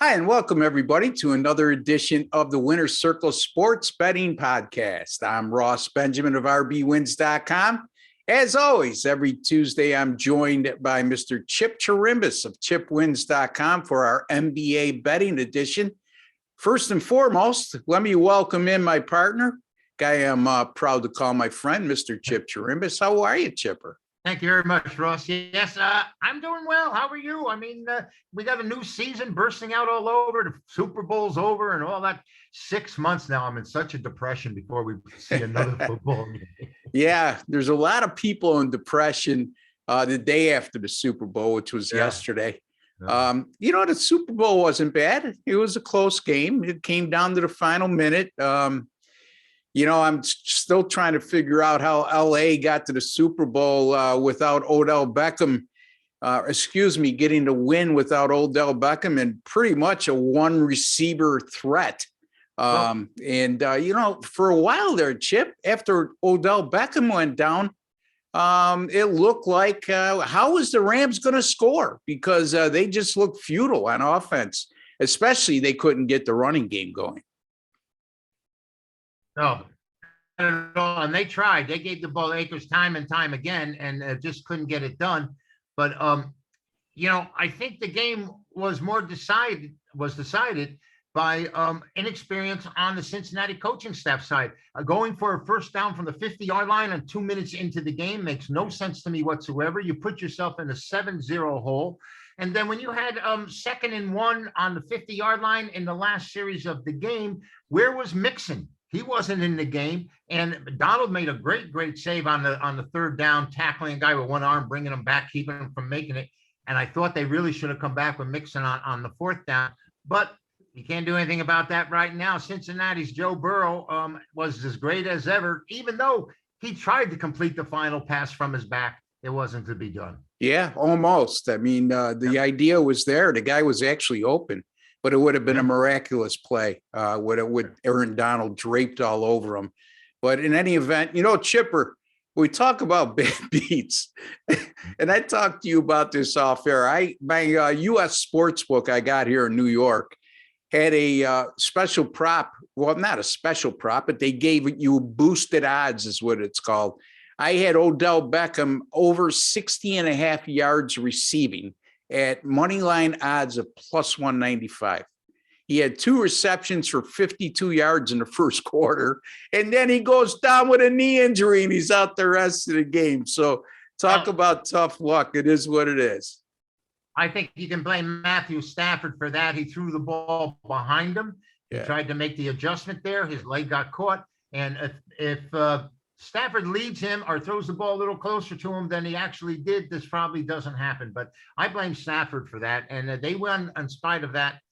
Hi, and welcome everybody to another edition of the Winner's Circle Sports Betting Podcast. I'm Ross Benjamin of RBWins.com. As always, every Tuesday, I'm joined by Mr. Chip Chirimbus of ChipWins.com for our NBA betting edition. First and foremost, let me welcome in my partner, guy I'm proud to call my friend, Mr. Chip Chirimbus. How are you, Chipper? Thank you very much, Ross. Yes, I'm doing well. How are you? I mean, we got a new season bursting out all over. The Super Bowl's over and all that. 6 months now. I'm in such a depression before we see another football game. Yeah, there's a lot of people in depression the day after the Super Bowl, which was yesterday. Yeah. The Super Bowl wasn't bad. It was a close game. It came down to the final minute. I'm still trying to figure out how LA got to the Super Bowl without Odell Beckham, getting the win without Odell Beckham and pretty much a one receiver threat. For a while there, Chip, after Odell Beckham went down, it looked like how is the Rams going to score? Because they just looked futile on offense, especially they couldn't get the running game going. No, not at all. And they tried. They gave the ball to Akers time and time again, and just couldn't get it done. But I think the game was decided by inexperience on the Cincinnati coaching staff side. Going for a first down from the 50-yard line and 2 minutes into the game makes no sense to me whatsoever. You put yourself in a 7-0 hole. And then when you had 2nd and 1 on the 50-yard line in the last series of the game, where was Mixon? He wasn't in the game, and Donald made a great save on the third down, tackling a guy with one arm, bringing him back, keeping him from making it. And I thought they really should have come back with Mixon on the 4th down, but you can't do anything about that right now. Cincinnati's Joe Burrow was as great as ever, even though he tried to complete the final pass from his back. It wasn't to be done. Yeah, almost. I mean, the idea was there. The guy was actually open. But it would have been a miraculous play with Aaron Donald draped all over him. But in any event, Chipper, we talk about bad beats. And I talked to you about this off air. My U.S. Sportsbook I got here in New York had a special prop. Well, not a special prop, but they gave you boosted odds is what it's called. I had Odell Beckham over 60.5 yards receiving at moneyline odds of plus 195. He had 2 receptions for 52 yards in the first quarter, and then he goes down with a knee injury and he's out the rest of the game. So talk about tough luck. It is what it is. I think you can blame Matthew Stafford for that. He threw the ball behind him. He tried to make the adjustment there. His leg got caught. And if Stafford leads him or throws the ball a little closer to him than he actually did, this probably doesn't happen. But I blame Stafford for that. And they won in spite of that.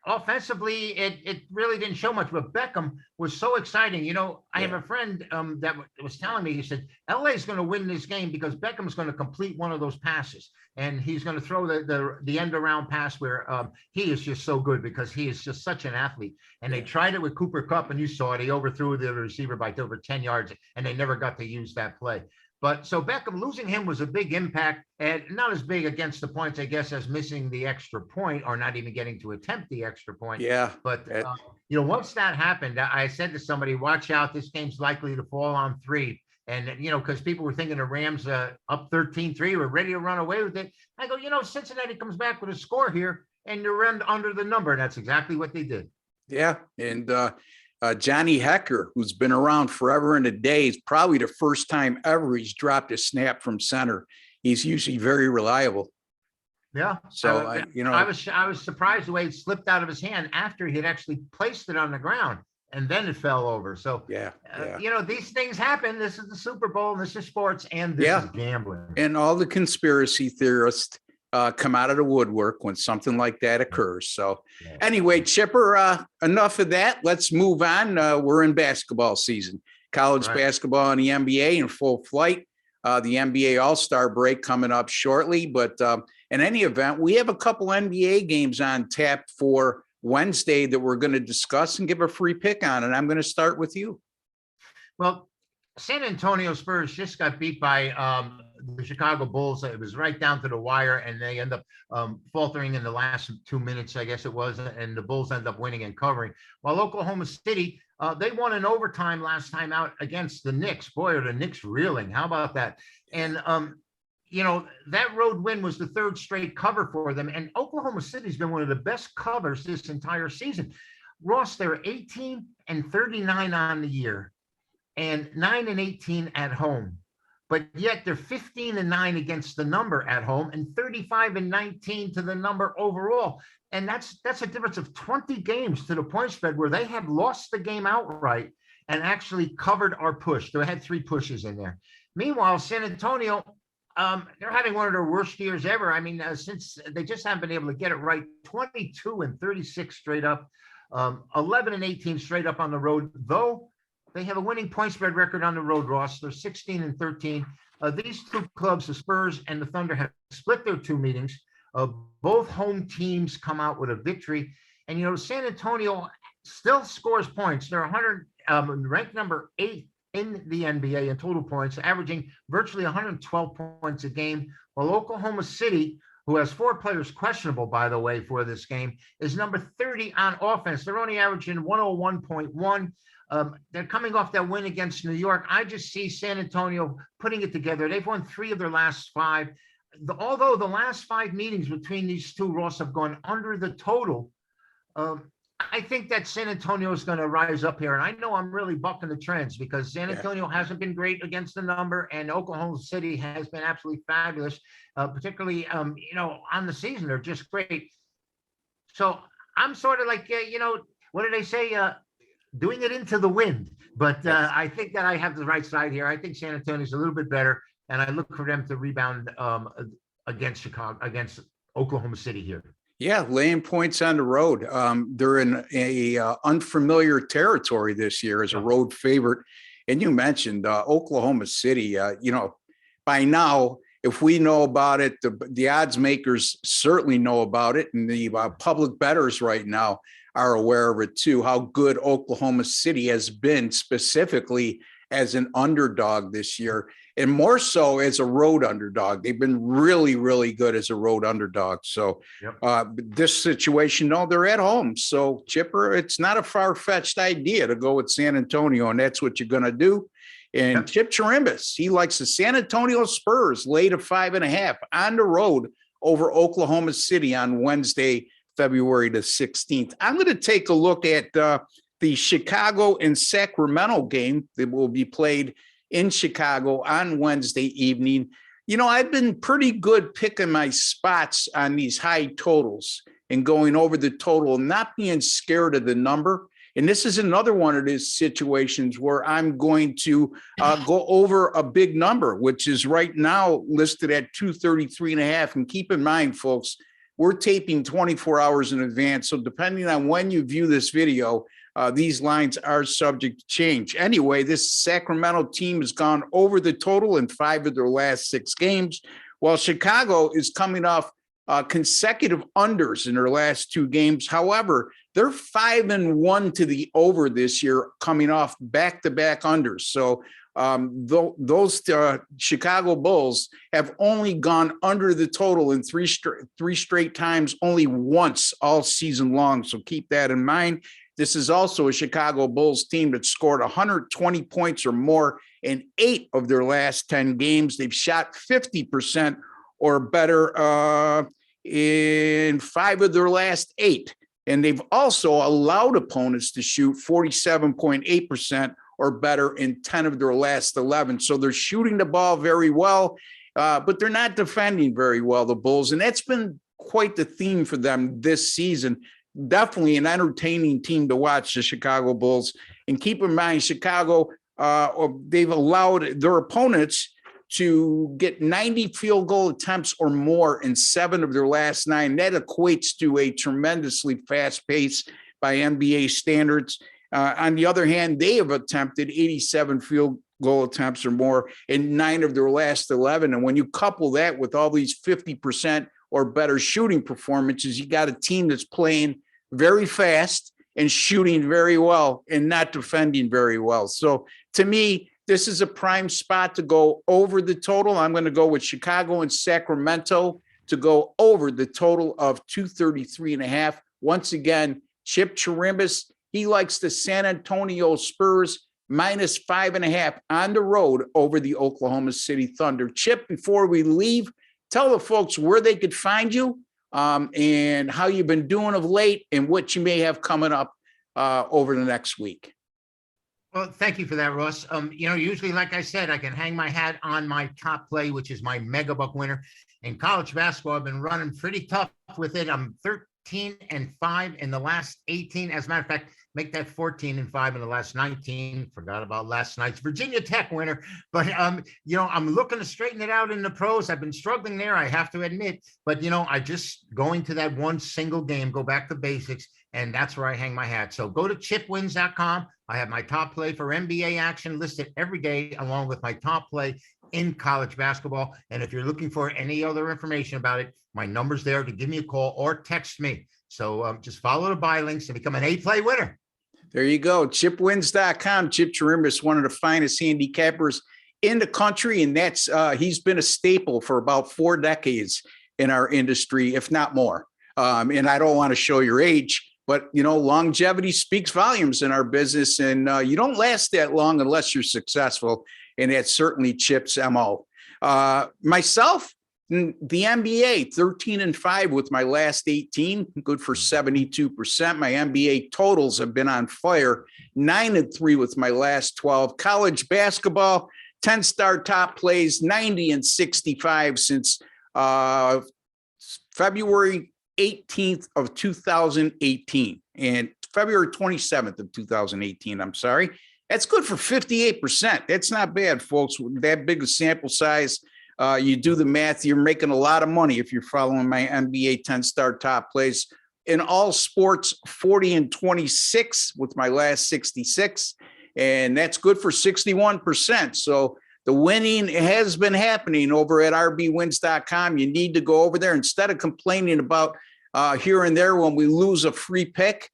Offensively, it really didn't show much. But Beckham was so exciting. I have a friend that was telling me, he said, LA is going to win this game because Beckham's going to complete one of those passes. And he's going to throw the end around pass where he is just so good because he is just such an athlete. And they tried it with Cooper Kupp, and you saw it. He overthrew the receiver by over 10 yards, and they never got to use that play. But so Beckham, losing him was a big impact, and not as big against the points, I guess, as missing the extra point or not even getting to attempt the extra point. Yeah. But, once that happened, I said to somebody, watch out, this game's likely to fall on 3. And, because people were thinking the Rams up 13-3, were ready to run away with it. I go, Cincinnati comes back with a score here and you're under the number. And that's exactly what they did. Yeah. And Johnny Hecker, who's been around forever and a day, is probably the first time ever he's dropped a snap from center. He's usually very reliable. Yeah. So, I was surprised the way it slipped out of his hand after he had actually placed it on the ground. And then it fell over. So, these things happen. This is the Super Bowl, and this is sports, and this is gambling. And all the conspiracy theorists come out of the woodwork when something like that occurs. So anyway, Chipper, enough of that. Let's move on. We're in basketball season. College basketball and the NBA in full flight. The NBA All-Star break coming up shortly. But in any event, we have a couple NBA games on tap for Wednesday that we're going to discuss and give a free pick on. And I'm going to start with you. Well, San Antonio Spurs just got beat by the Chicago Bulls. It was right down to the wire, and they end up faltering in the last 2 minutes, I guess it was, and the Bulls end up winning and covering. While Oklahoma City, they won in overtime last time out against the Knicks. Boy, are the Knicks reeling. How about that? And that road win was the third straight cover for them. And Oklahoma City's been one of the best covers this entire season. Ross, they're 18-39 on the year and 9-18 at home. But yet they're 15-9 against the number at home and 35-19 to the number overall. And that's a difference of 20 games to the point spread where they had lost the game outright and actually covered our push. They had 3 pushes in there. Meanwhile, San Antonio, they're having one of their worst years ever. I mean, since they just haven't been able to get it right, 22-36 straight up, 11-18 straight up on the road, though they have a winning point spread record on the road, Ross. They're 16-13. These 2 clubs, the Spurs and the Thunder, have split their 2 meetings. Both home teams come out with a victory. And, San Antonio still scores points. They're ranked number 8 in the NBA in total points, averaging virtually 112 points a game, while Oklahoma City, who has 4 players questionable, by the way, for this game, is number 30 on offense. They're only averaging 101.1. They're coming off that win against New York. I just see San Antonio putting it together. They've won 3 of their last 5. Although the last 5 meetings between these 2, Ross, have gone under the total, I think that San Antonio is going to rise up here. And I know I'm really bucking the trends because San Antonio hasn't been great against the number, and Oklahoma City has been absolutely fabulous, particularly, on the season. They're just great. So I'm sort of like, what do they say? Doing it into the wind. But I think that I have the right side here. I think San Antonio is a little bit better, and I look for them to rebound against Oklahoma City here. Yeah, laying points on the road. They're in a unfamiliar territory this year as a road favorite. And you mentioned Oklahoma City. By now, if we know about it, the odds makers certainly know about it, and the public bettors right now are aware of it too. How good Oklahoma City has been specifically as an underdog this year, and more so as a road underdog. They've been really, really good as a road underdog. So this situation, no, they're at home. So Chipper, it's not a far-fetched idea to go with San Antonio, and that's what you're going to do. And Chip Chirimbus, he likes the San Antonio Spurs lay to 5.5 on the road over Oklahoma City on Wednesday, February the 16th. I'm going to take a look at the Chicago and Sacramento game that will be played in Chicago on Wednesday evening. I've been pretty good picking my spots on these high totals and going over the total and not being scared of the number. And this is another one of these situations where I'm going to go over a big number, which is right now listed at 233.5. And keep in mind, folks, we're taping 24 hours in advance. So depending on when you view this video, these lines are subject to change. Anyway, this Sacramento team has gone over the total in 5 of their last 6 games, while Chicago is coming off consecutive unders in their last 2 games. However, they're 5-1 to the over this year, coming off back-to-back unders. So those Chicago Bulls have only gone under the total in 3 straight times, only once all season long. So keep that in mind. This is also a Chicago Bulls team that scored 120 points or more in 8 of their last 10 games. They've shot 50% or better in 5 of their last 8. And they've also allowed opponents to shoot 47.8% or better in 10 of their last 11. So they're shooting the ball very well, but they're not defending very well, the Bulls. And that's been quite the theme for them this season. Definitely an entertaining team to watch, the Chicago Bulls. And keep in mind, Chicago, they've allowed their opponents to get 90 field goal attempts or more in 7 of their last 9. That equates to a tremendously fast pace by NBA standards. On the other hand, they have attempted 87 field goal attempts or more in 9 of their last 11. And when you couple that with all these 50% or better shooting performances, you got a team that's playing very fast and shooting very well and not defending very well. So to me, This is a prime spot to go over the total. I'm going to go with Chicago and Sacramento to go over the total of 233.5. Once again, Chip Chirimbus, he likes the San Antonio Spurs minus 5.5 on the road over the Oklahoma City Thunder. Chip, before we leave, tell the folks where they could find you and how you've been doing of late and what you may have coming up over the next week. Well, thank you for that, Ross. Usually, like I said, I can hang my hat on my top play, which is my mega buck winner. In college basketball, I've been running pretty tough with it. I'm 13-5 in the last 18. As a matter of fact, make that 14-5 in the last 19. Forgot about last night's Virginia Tech winner. But, I'm looking to straighten it out in the pros. I've been struggling there, I have to admit. But, I just going to that one single game, go back to basics, and that's where I hang my hat. So go to chipwins.com. I have my top play for NBA action listed every day, along with my top play in college basketball. And if you're looking for any other information about it, my number's there to give me a call or text me. So just follow the buy links and become an A-play winner. There you go. Chipwins.com. Chip Chirimbus, one of the finest handicappers in the country. And that's he's been a staple for about 4 decades in our industry, if not more. And I don't want to show your age, but, longevity speaks volumes in our business. And you don't last that long unless you're successful. And that's certainly Chip's MO. Myself, the NBA, 13-5 with my last 18, good for 72%. My NBA totals have been on fire, 9-3 with my last 12. College basketball, 10-star top plays, 90-65 since February 18th of 2018 and February 27th of 2018. I'm sorry. That's good for 58%. That's not bad, folks. With that big a sample size, you do the math, you're making a lot of money if you're following my NBA 10-star top plays. In all sports, 40-26 with my last 66, and that's good for 61%. So the winning has been happening over at rbwins.com. You need to go over there instead of complaining about here and there when we lose a free pick.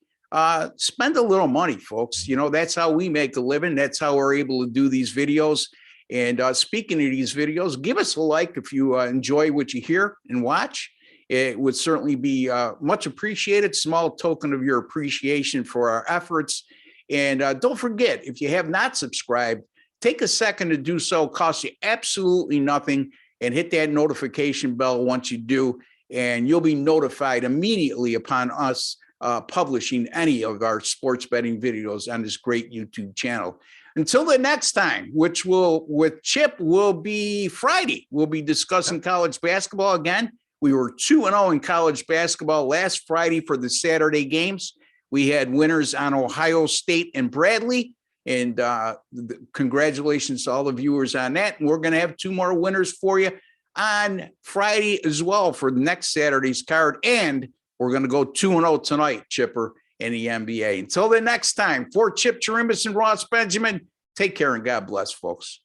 Spend a little money, folks. That's how we make a living. That's how we're able to do these videos. And speaking of these videos, give us a like if you enjoy what you hear and watch. It would certainly be much appreciated. Small token of your appreciation for our efforts. And don't forget, if you have not subscribed, take a second to do so. Costs you absolutely nothing. And hit that notification bell once you do. And you'll be notified immediately upon us publishing any of our sports betting videos on this great YouTube channel. Until the next time, which with Chip will be Friday, we'll be discussing college basketball again. We were 2-0 in college basketball last Friday for the Saturday games. We had winners on Ohio State and Bradley, and congratulations to all the viewers on that. And we're going to have 2 more winners for you on Friday as well for next Saturday's card. And we're going to go 2-0 tonight, Chipper, in the NBA. Until the next time, for Chip Chirimbus and Ross Benjamin, take care and God bless, folks.